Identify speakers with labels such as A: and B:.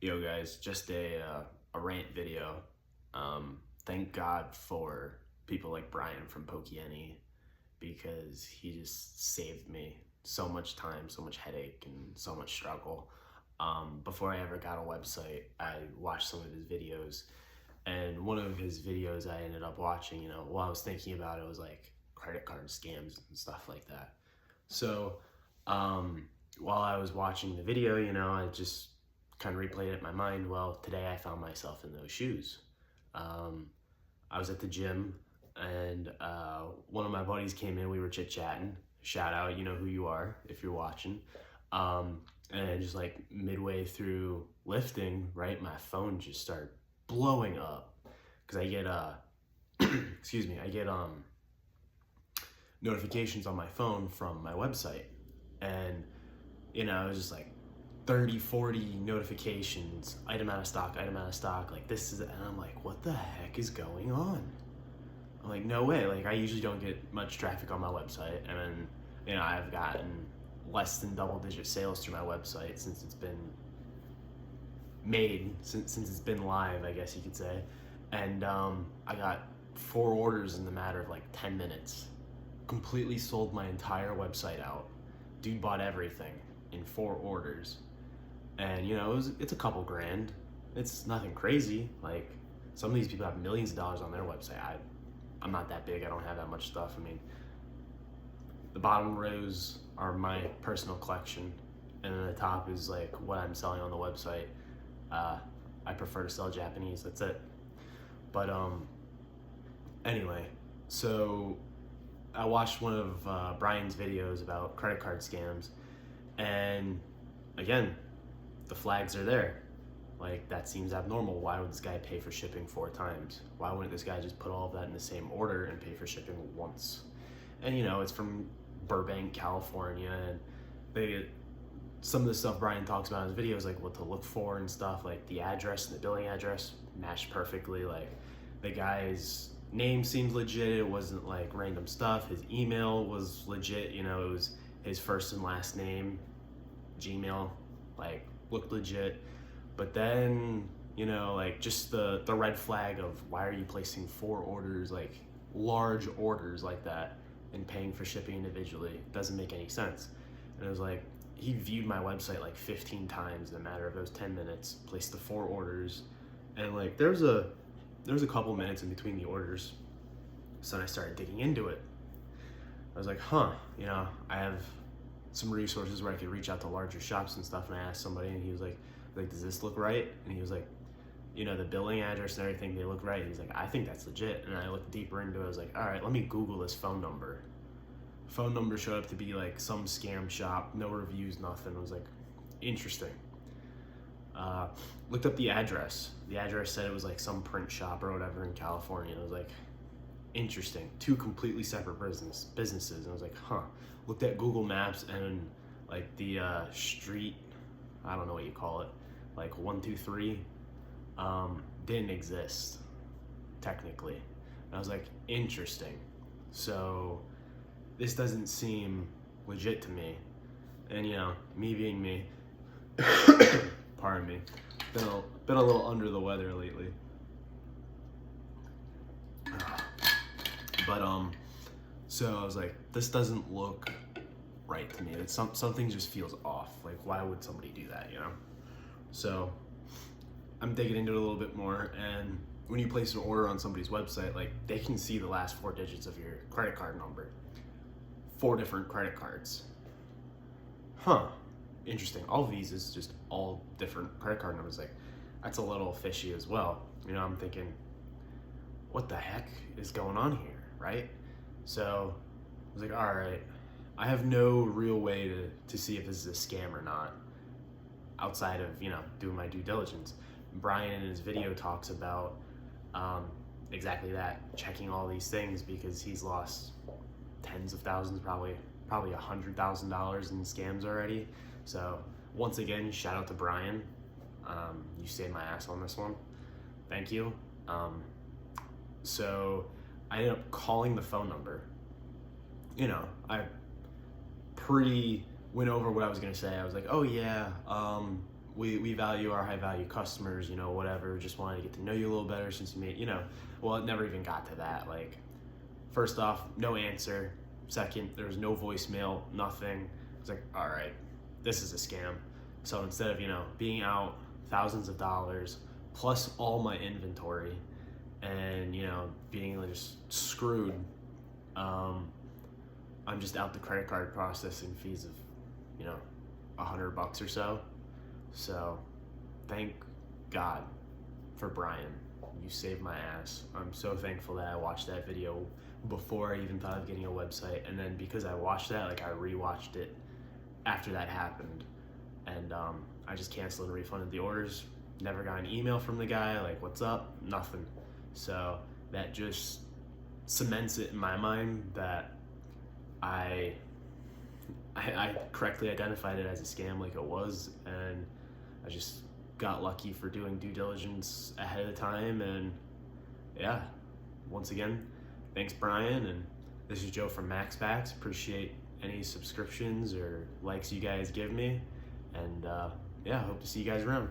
A: Yo guys, just a rant video. Thank God for people like Brian from Pokieni because he just saved me so much time, so much headache, and so much struggle. Before I ever got a website, I watched some of his videos, and one of his videos I ended up watching, while I was thinking about it was like credit card scams and stuff like that. So, while I was watching the video, I just kind of replayed it in my mind. Well, today I found myself in those shoes. Um, I was at the gym and one of my buddies came in. We were chit chatting. Shout out, you know who you are if you're watching. And just like midway through lifting, right, my phone just started blowing up because I get excuse me, I get notifications on my phone from my website, and it was just like 30, 40 notifications, item out of stock, like this is, and I'm like, what the heck is going on? I'm like, no way. Like, I usually don't get much traffic on my website, and then, I've gotten less than double digit sales through my website since it's been made, since it's been live, I guess you could say. And I got 4 orders in the matter of like 10 minutes. Completely sold my entire website out. Dude bought everything in 4 orders. And it's a couple grand. It's nothing crazy. Like, some of these people have millions of dollars on their website. I'm not that big. I don't have that much stuff. I mean, the bottom rows are my personal collection, and then the top is like what I'm selling on the website. I prefer to sell Japanese. That's it. But anyway, so I watched one of Brian's videos about credit card scams, and again, the flags are there. Like, that seems abnormal. Why would this guy pay for shipping 4 times? Why wouldn't this guy just put all of that in the same order and pay for shipping once? And it's from Burbank, California, and some of the stuff Brian talks about in his videos, like what to look for and stuff, like the address and the billing address matched perfectly. Like, the guy's name seemed legit. It wasn't like random stuff. His email was legit. It was his first and last name, Gmail, like, looked legit. But then, like, just the red flag of why are you placing 4 orders, like large orders like that, and paying for shipping individually? Doesn't make any sense. And it was like, he viewed my website like 15 times in a matter of those 10 minutes, placed the 4 orders, and like there was a couple minutes in between the orders. So then I started digging into it. I was like, I have some resources where I could reach out to larger shops and stuff. And I asked somebody, and he was like, does this look right? And he was like, the billing address and everything, they look right. He's like, I think that's legit. And I looked deeper into it. I was like, all right, let me Google this phone number. Phone number showed up to be like some scam shop, no reviews, nothing. I was like, interesting. Looked up the address. The address said it was like some print shop or whatever in California. I was like, interesting. 2 completely separate businesses. And I was like, Looked at Google Maps, and like the street, I don't know what you call it, like 123, didn't exist technically. And I was like, interesting. So this doesn't seem legit to me. And me being me, pardon me, been a little under the weather lately. But so I was like, this doesn't look right to me. It's something just feels off. Like, why would somebody do that, So I'm digging into it a little bit more, and when you place an order on somebody's website, like, they can see the last 4 digits of your credit card number. 4 different credit cards. Interesting. All Visas, just all different credit card numbers. Like, that's a little fishy as well. I'm thinking, what the heck is going on here, right? So I was like, all right, I have no real way to see if this is a scam or not, outside of, doing my due diligence. Brian in his video talks about exactly that, checking all these things, because he's lost tens of thousands, probably $100,000 in scams already. So once again, shout out to Brian. You saved my ass on this one. Thank you. So I ended up calling the phone number. I went over what I was gonna say. I was like, oh yeah, we value our high value customers, you know, whatever, just wanted to get to know you a little better since you made, you know, well, it never even got to that. Like, first off, no answer. Second, there was no voicemail, nothing. I was like, all right, this is a scam. So instead of, you know, being out thousands of dollars plus all my inventory and, you know, being like just screwed, I'm just out the credit card processing fees of, you know, $100 or so. So thank God for Brian. You saved my ass. I'm so thankful that I watched that video before I even thought of getting a website. And then because I watched that, like I rewatched it after that happened. And I just canceled and refunded the orders. Never got an email from the guy, like, what's up? Nothing. So that just cements it in my mind that I correctly identified it as a scam like it was, and I just got lucky for doing due diligence ahead of time. And yeah, once again, thanks Brian, and this is Joe from MaxPacks. Appreciate any subscriptions or likes you guys give me, and yeah, hope to see you guys around.